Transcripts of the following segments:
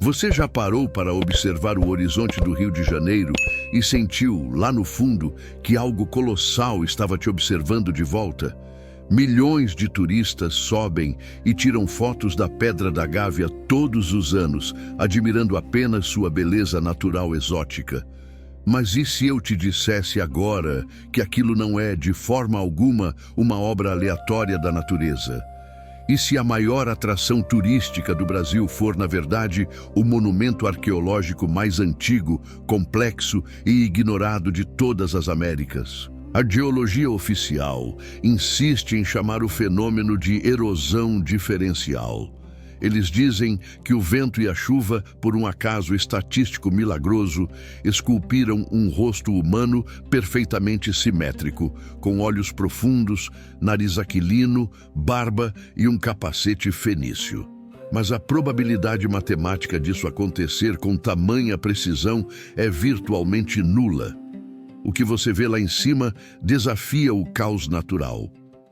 Você já parou para observar o horizonte do Rio de Janeiro e sentiu, lá no fundo, que algo colossal estava te observando de volta? Milhões de turistas sobem e tiram fotos da Pedra da Gávea todos os anos, admirando apenas sua beleza natural exótica. Mas e se eu te dissesse agora que aquilo não é, de forma alguma, uma obra aleatória da natureza? E se a maior atração turística do Brasil for, na verdade, o monumento arqueológico mais antigo, complexo e ignorado de todas as Américas? A geologia oficial insiste em chamar o fenômeno de erosão diferencial. Eles dizem que o vento e a chuva, por um acaso estatístico milagroso, esculpiram um rosto humano perfeitamente simétrico, com olhos profundos, nariz aquilino, barba e um capacete fenício. Mas a probabilidade matemática disso acontecer com tamanha precisão é virtualmente nula. O que você vê lá em cima desafia o caos natural.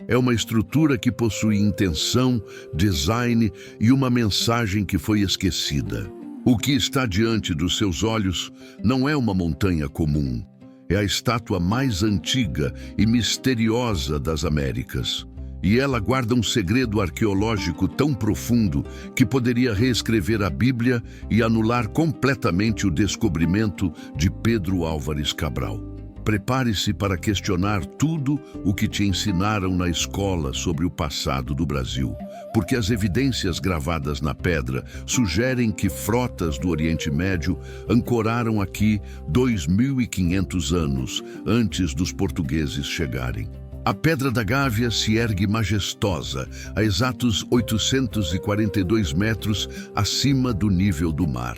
É uma estrutura que possui intenção, design e uma mensagem que foi esquecida. O que está diante dos seus olhos não é uma montanha comum. É a estátua mais antiga e misteriosa das Américas. E ela guarda um segredo arqueológico tão profundo que poderia reescrever a Bíblia e anular completamente o descobrimento de Pedro Álvares Cabral. Prepare-se para questionar tudo o que te ensinaram na escola sobre o passado do Brasil, porque as evidências gravadas na pedra sugerem que frotas do Oriente Médio ancoraram aqui 2.500 anos antes dos portugueses chegarem. A Pedra da Gávea se ergue majestosa, a exatos 842 metros acima do nível do mar.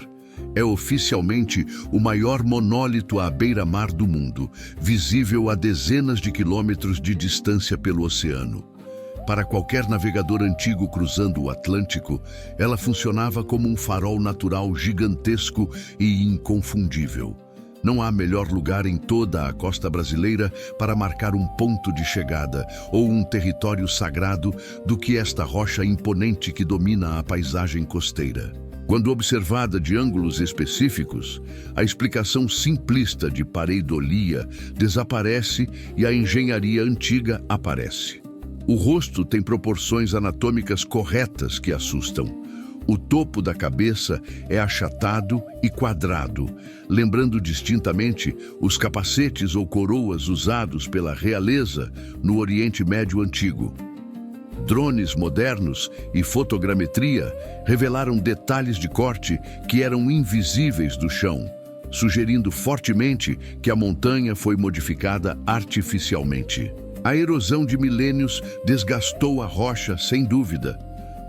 É oficialmente o maior monólito à beira-mar do mundo, visível a dezenas de quilômetros de distância pelo oceano. Para qualquer navegador antigo cruzando o Atlântico, ela funcionava como um farol natural gigantesco e inconfundível. Não há melhor lugar em toda a costa brasileira para marcar um ponto de chegada ou um território sagrado do que esta rocha imponente que domina a paisagem costeira. Quando observada de ângulos específicos, a explicação simplista de pareidolia desaparece e a engenharia antiga aparece. O rosto tem proporções anatômicas corretas que assustam. O topo da cabeça é achatado e quadrado, lembrando distintamente os capacetes ou coroas usados pela realeza no Oriente Médio Antigo. Drones modernos e fotogrametria revelaram detalhes de corte que eram invisíveis do chão, sugerindo fortemente que a montanha foi modificada artificialmente. A erosão de milênios desgastou a rocha, sem dúvida,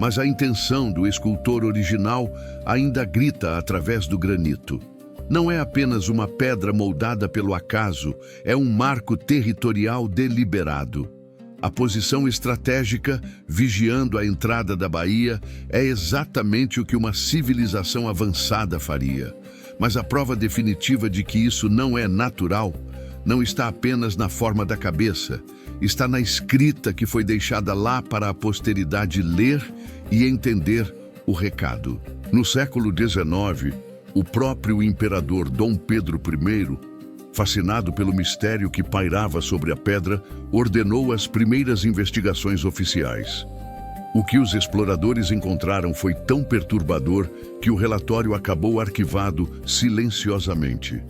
mas a intenção do escultor original ainda grita através do granito. Não é apenas uma pedra moldada pelo acaso, é um marco territorial deliberado. A posição estratégica, vigiando a entrada da baía, é exatamente o que uma civilização avançada faria. Mas a prova definitiva de que isso não é natural não está apenas na forma da cabeça, está na escrita que foi deixada lá para a posteridade ler e entender o recado. No século XIX, o próprio imperador Dom Pedro I, fascinado pelo mistério que pairava sobre a pedra, ordenou as primeiras investigações oficiais. O que os exploradores encontraram foi tão perturbador que o relatório acabou arquivado silenciosamente.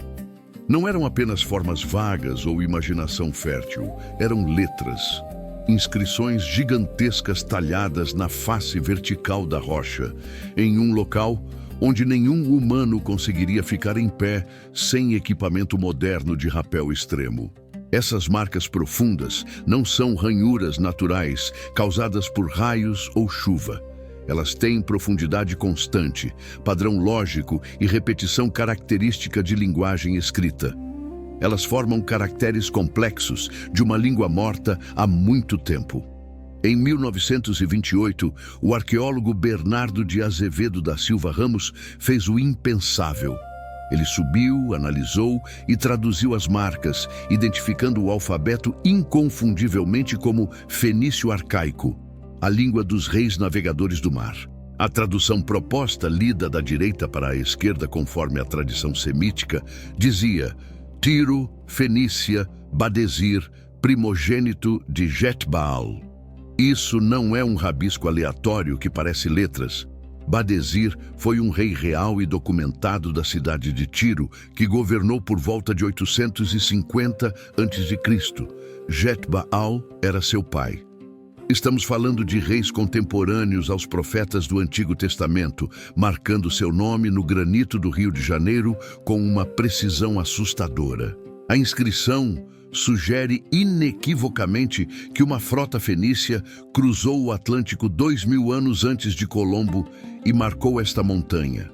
Não eram apenas formas vagas ou imaginação fértil, eram letras, inscrições gigantescas talhadas na face vertical da rocha, em um local onde nenhum humano conseguiria ficar em pé sem equipamento moderno de rapel extremo. Essas marcas profundas não são ranhuras naturais causadas por raios ou chuva. Elas têm profundidade constante, padrão lógico e repetição característica de linguagem escrita. Elas formam caracteres complexos de uma língua morta há muito tempo. Em 1928, o arqueólogo Bernardo de Azevedo da Silva Ramos fez o impensável. Ele subiu, analisou e traduziu as marcas, identificando o alfabeto inconfundivelmente como fenício arcaico, a língua dos reis navegadores do mar. A tradução proposta, lida da direita para a esquerda conforme a tradição semítica, dizia Tiro, Fenícia, Badesir, primogênito de Jetbaal. Isso não é um rabisco aleatório que parece letras. Badesir foi um rei real e documentado da cidade de Tiro, que governou por volta de 850 a.C. Jetbaal era seu pai. Estamos falando de reis contemporâneos aos profetas do Antigo Testamento, marcando seu nome no granito do Rio de Janeiro com uma precisão assustadora. A inscrição sugere inequivocamente que uma frota fenícia cruzou o Atlântico 2000 anos antes de Colombo e marcou esta montanha.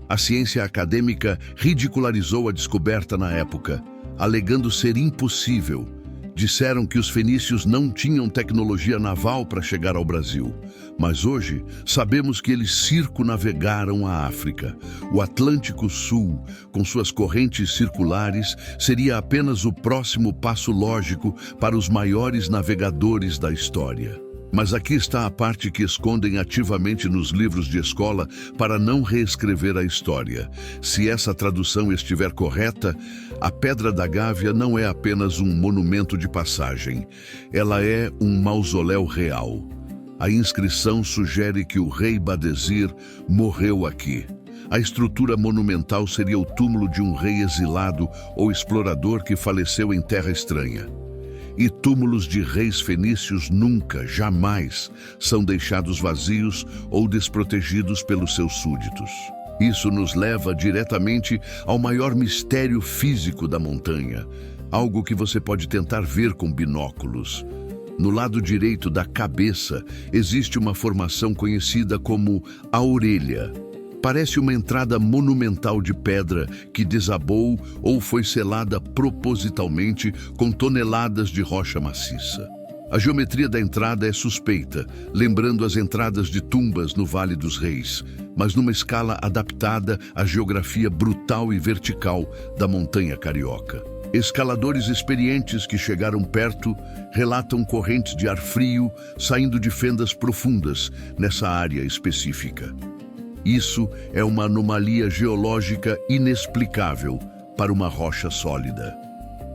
A ciência acadêmica ridicularizou a descoberta na época, alegando ser impossível. Disseram que os fenícios não tinham tecnologia naval para chegar ao Brasil, mas hoje sabemos que eles circunnavegaram a África. O Atlântico Sul, com suas correntes circulares, seria apenas o próximo passo lógico para os maiores navegadores da história. Mas aqui está a parte que escondem ativamente nos livros de escola para não reescrever a história. Se essa tradução estiver correta, a Pedra da Gávea não é apenas um monumento de passagem. Ela é um mausoléu real. A inscrição sugere que o rei Badesir morreu aqui. A estrutura monumental seria o túmulo de um rei exilado ou explorador que faleceu em terra estranha. E túmulos de reis fenícios nunca, jamais, são deixados vazios ou desprotegidos pelos seus súditos. Isso nos leva diretamente ao maior mistério físico da montanha, algo que você pode tentar ver com binóculos. No lado direito da cabeça existe uma formação conhecida como a orelha. Parece uma entrada monumental de pedra que desabou ou foi selada propositalmente com toneladas de rocha maciça. A geometria da entrada é suspeita, lembrando as entradas de tumbas no Vale dos Reis, mas numa escala adaptada à geografia brutal e vertical da montanha carioca. Escaladores experientes que chegaram perto relatam correntes de ar frio saindo de fendas profundas nessa área específica. Isso é uma anomalia geológica inexplicável para uma rocha sólida.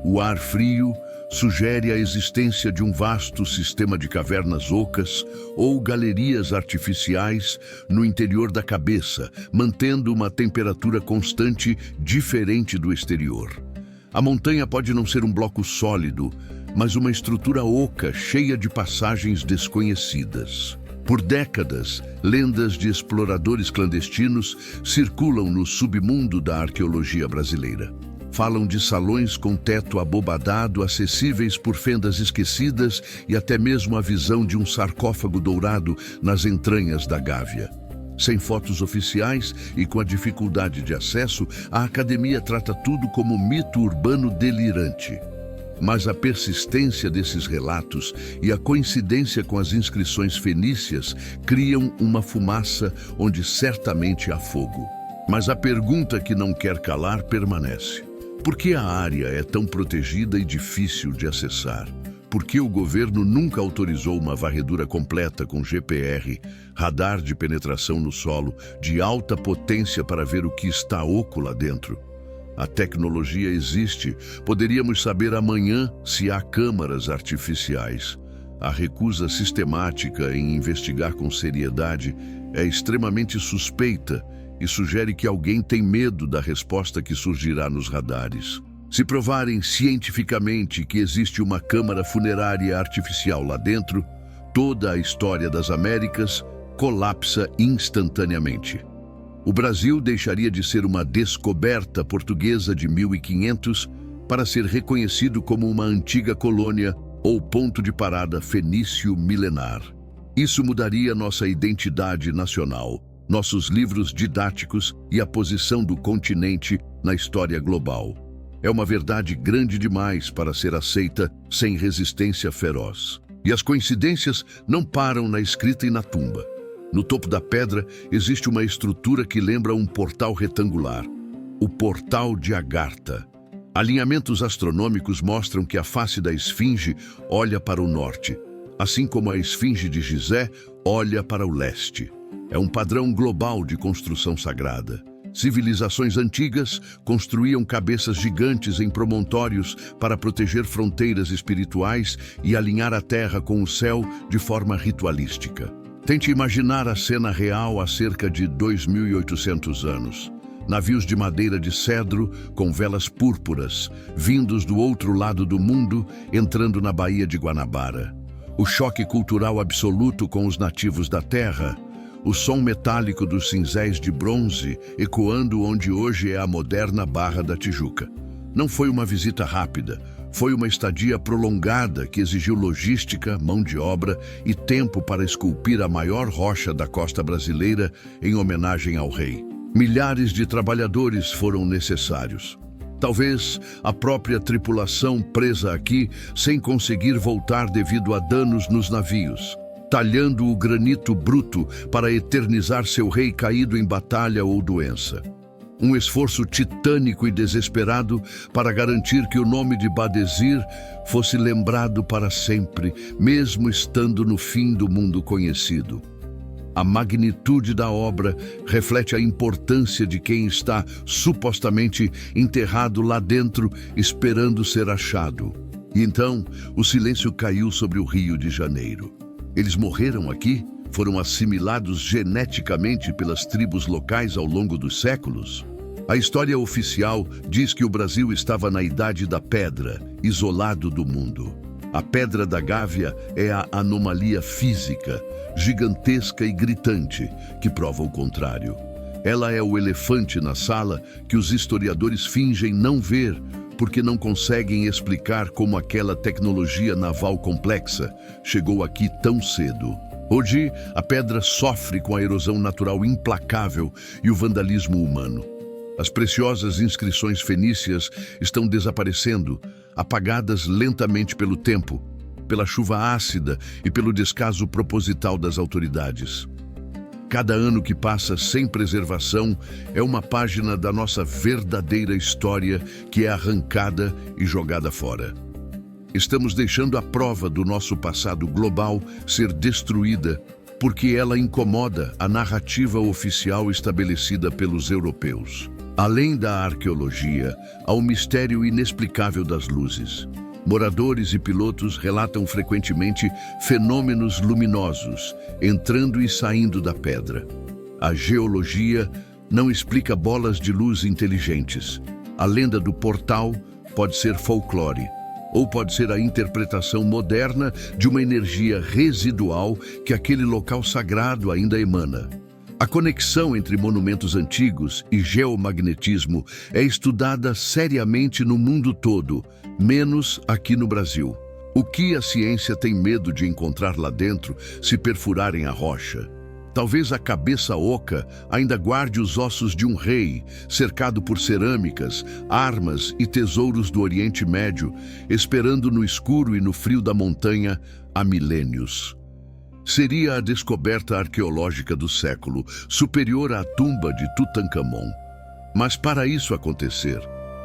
O ar frio sugere a existência de um vasto sistema de cavernas ocas ou galerias artificiais no interior da cabeça, mantendo uma temperatura constante diferente do exterior. A montanha pode não ser um bloco sólido, mas uma estrutura oca cheia de passagens desconhecidas. Por décadas, lendas de exploradores clandestinos circulam no submundo da arqueologia brasileira. Falam de salões com teto abobadado, acessíveis por fendas esquecidas e até mesmo a visão de um sarcófago dourado nas entranhas da Gávea. Sem fotos oficiais e com a dificuldade de acesso, a academia trata tudo como mito urbano delirante. Mas a persistência desses relatos e a coincidência com as inscrições fenícias criam uma fumaça onde certamente há fogo. Mas a pergunta que não quer calar permanece. Por que a área é tão protegida e difícil de acessar? Por que o governo nunca autorizou uma varredura completa com GPR, radar de penetração no solo, de alta potência para ver o que está oco lá dentro? A tecnologia existe. Poderíamos saber amanhã se há câmaras artificiais. A recusa sistemática em investigar com seriedade é extremamente suspeita e sugere que alguém tem medo da resposta que surgirá nos radares. Se provarem cientificamente que existe uma câmara funerária artificial lá dentro, toda a história das Américas colapsa instantaneamente. O Brasil deixaria de ser uma descoberta portuguesa de 1500 para ser reconhecido como uma antiga colônia ou ponto de parada fenício milenar. Isso mudaria nossa identidade nacional, nossos livros didáticos e a posição do continente na história global. É uma verdade grande demais para ser aceita sem resistência feroz. E as coincidências não param na escrita e na tumba. No topo da pedra existe uma estrutura que lembra um portal retangular, o Portal de Agartha. Alinhamentos astronômicos mostram que a face da esfinge olha para o norte, assim como a esfinge de Gizé olha para o leste. É um padrão global de construção sagrada. Civilizações antigas construíam cabeças gigantes em promontórios para proteger fronteiras espirituais e alinhar a terra com o céu de forma ritualística. Tente imaginar a cena real há cerca de 2.800 anos. Navios de madeira de cedro com velas púrpuras, vindos do outro lado do mundo, entrando na Baía de Guanabara. O choque cultural absoluto com os nativos da terra. O som metálico dos cinzéis de bronze ecoando onde hoje é a moderna Barra da Tijuca. Não foi uma visita rápida, foi uma estadia prolongada que exigiu logística, mão de obra e tempo para esculpir a maior rocha da costa brasileira em homenagem ao rei. Milhares de trabalhadores foram necessários. Talvez a própria tripulação presa aqui sem conseguir voltar devido a danos nos navios, talhando o granito bruto para eternizar seu rei caído em batalha ou doença. Um esforço titânico e desesperado para garantir que o nome de Badesir fosse lembrado para sempre, mesmo estando no fim do mundo conhecido. A magnitude da obra reflete a importância de quem está supostamente enterrado lá dentro, esperando ser achado. E então, o silêncio caiu sobre o Rio de Janeiro. Eles morreram aqui? Foram assimilados geneticamente pelas tribos locais ao longo dos séculos? A história oficial diz que o Brasil estava na Idade da Pedra, isolado do mundo. A Pedra da Gávea é a anomalia física, gigantesca e gritante, que prova o contrário. Ela é o elefante na sala que os historiadores fingem não ver, porque não conseguem explicar como aquela tecnologia naval complexa chegou aqui tão cedo. Hoje, a pedra sofre com a erosão natural implacável e o vandalismo humano. As preciosas inscrições fenícias estão desaparecendo, apagadas lentamente pelo tempo, pela chuva ácida e pelo descaso proposital das autoridades. Cada ano que passa sem preservação é uma página da nossa verdadeira história que é arrancada e jogada fora. Estamos deixando a prova do nosso passado global ser destruída porque ela incomoda a narrativa oficial estabelecida pelos europeus. Além da arqueologia, há o mistério inexplicável das luzes. Moradores e pilotos relatam frequentemente fenômenos luminosos, entrando e saindo da pedra. A geologia não explica bolas de luz inteligentes. A lenda do portal pode ser folclore, ou pode ser a interpretação moderna de uma energia residual que aquele local sagrado ainda emana. A conexão entre monumentos antigos e geomagnetismo é estudada seriamente no mundo todo, menos aqui no Brasil. O que a ciência tem medo de encontrar lá dentro se perfurarem a rocha? Talvez a cabeça oca ainda guarde os ossos de um rei, cercado por cerâmicas, armas e tesouros do Oriente Médio, esperando no escuro e no frio da montanha há milênios. Seria a descoberta arqueológica do século, superior à tumba de Tutankhamon. Mas para isso acontecer,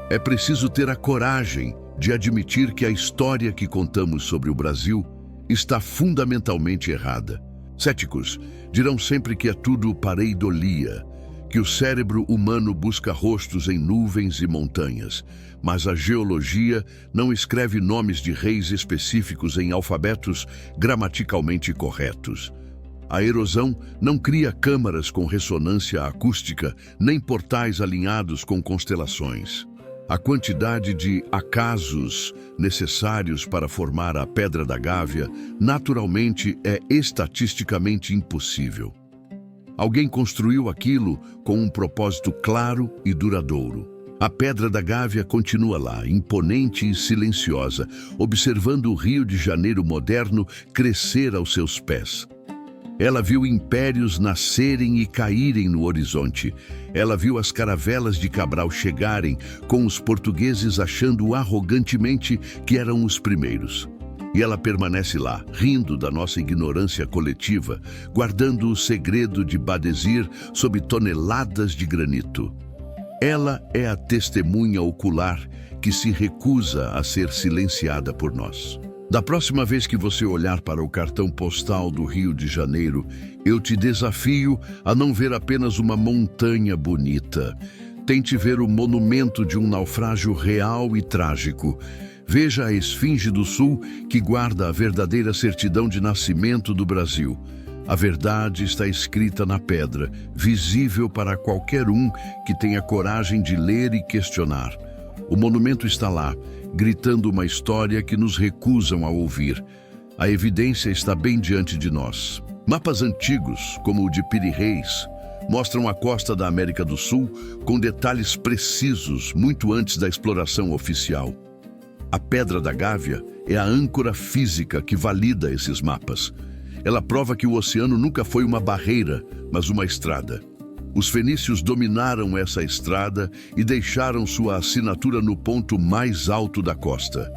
é preciso ter a coragem de admitir que a história que contamos sobre o Brasil está fundamentalmente errada. Céticos dirão sempre que é tudo pareidolia, que o cérebro humano busca rostos em nuvens e montanhas, mas a geologia não escreve nomes de reis específicos em alfabetos gramaticalmente corretos. A erosão não cria câmaras com ressonância acústica, nem portais alinhados com constelações. A quantidade de acasos necessários para formar a Pedra da Gávea naturalmente é estatisticamente impossível. Alguém construiu aquilo com um propósito claro e duradouro. A Pedra da Gávea continua lá, imponente e silenciosa, observando o Rio de Janeiro moderno crescer aos seus pés. Ela viu impérios nascerem e caírem no horizonte. Ela viu as caravelas de Cabral chegarem, com os portugueses achando arrogantemente que eram os primeiros. E ela permanece lá, rindo da nossa ignorância coletiva, guardando o segredo de Badesir sob toneladas de granito. Ela é a testemunha ocular que se recusa a ser silenciada por nós. Da próxima vez que você olhar para o cartão postal do Rio de Janeiro, eu te desafio a não ver apenas uma montanha bonita. Tente ver o monumento de um naufrágio real e trágico. Veja a Esfinge do Sul, que guarda a verdadeira certidão de nascimento do Brasil. A verdade está escrita na pedra, visível para qualquer um que tenha coragem de ler e questionar. O monumento está lá, gritando uma história que nos recusam a ouvir. A evidência está bem diante de nós. Mapas antigos, como o de Piri Reis, mostram a costa da América do Sul com detalhes precisos muito antes da exploração oficial. A Pedra da Gávea é a âncora física que valida esses mapas. Ela prova que o oceano nunca foi uma barreira, mas uma estrada. Os fenícios dominaram essa estrada e deixaram sua assinatura no ponto mais alto da costa.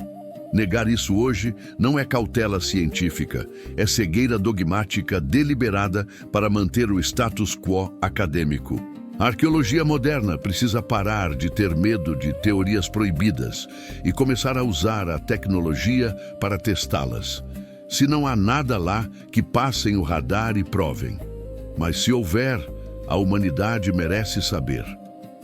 Negar isso hoje não é cautela científica, é cegueira dogmática deliberada para manter o status quo acadêmico. A arqueologia moderna precisa parar de ter medo de teorias proibidas e começar a usar a tecnologia para testá-las. Se não há nada lá, que passem o radar e provem. Mas se houver, a humanidade merece saber.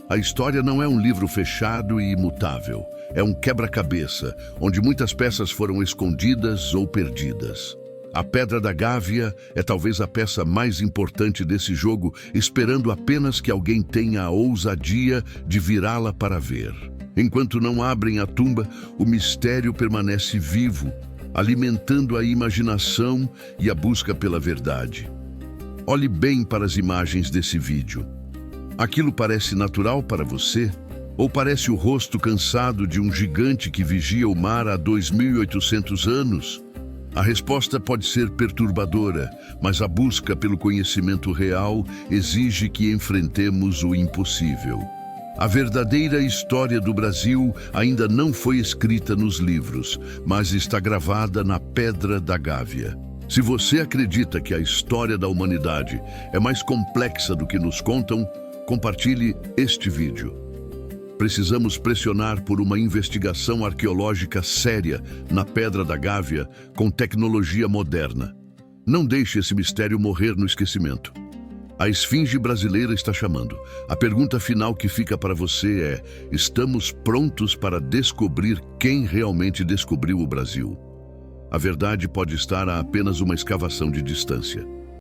A história não é um livro fechado e imutável. É um quebra-cabeça, onde muitas peças foram escondidas ou perdidas. A Pedra da Gávea é talvez a peça mais importante desse jogo, esperando apenas que alguém tenha a ousadia de virá-la para ver. Enquanto não abrem a tumba, o mistério permanece vivo, alimentando a imaginação e a busca pela verdade. Olhe bem para as imagens desse vídeo. Aquilo parece natural para você? Ou parece o rosto cansado de um gigante que vigia o mar há 2.800 anos? A resposta pode ser perturbadora, mas a busca pelo conhecimento real exige que enfrentemos o impossível. A verdadeira história do Brasil ainda não foi escrita nos livros, mas está gravada na Pedra da Gávea. Se você acredita que a história da humanidade é mais complexa do que nos contam, compartilhe este vídeo. Precisamos pressionar por uma investigação arqueológica séria na Pedra da Gávea com tecnologia moderna. Não deixe esse mistério morrer no esquecimento. A Esfinge brasileira está chamando. A pergunta final que fica para você é: estamos prontos para descobrir quem realmente descobriu o Brasil? A verdade pode estar a apenas uma escavação de distância.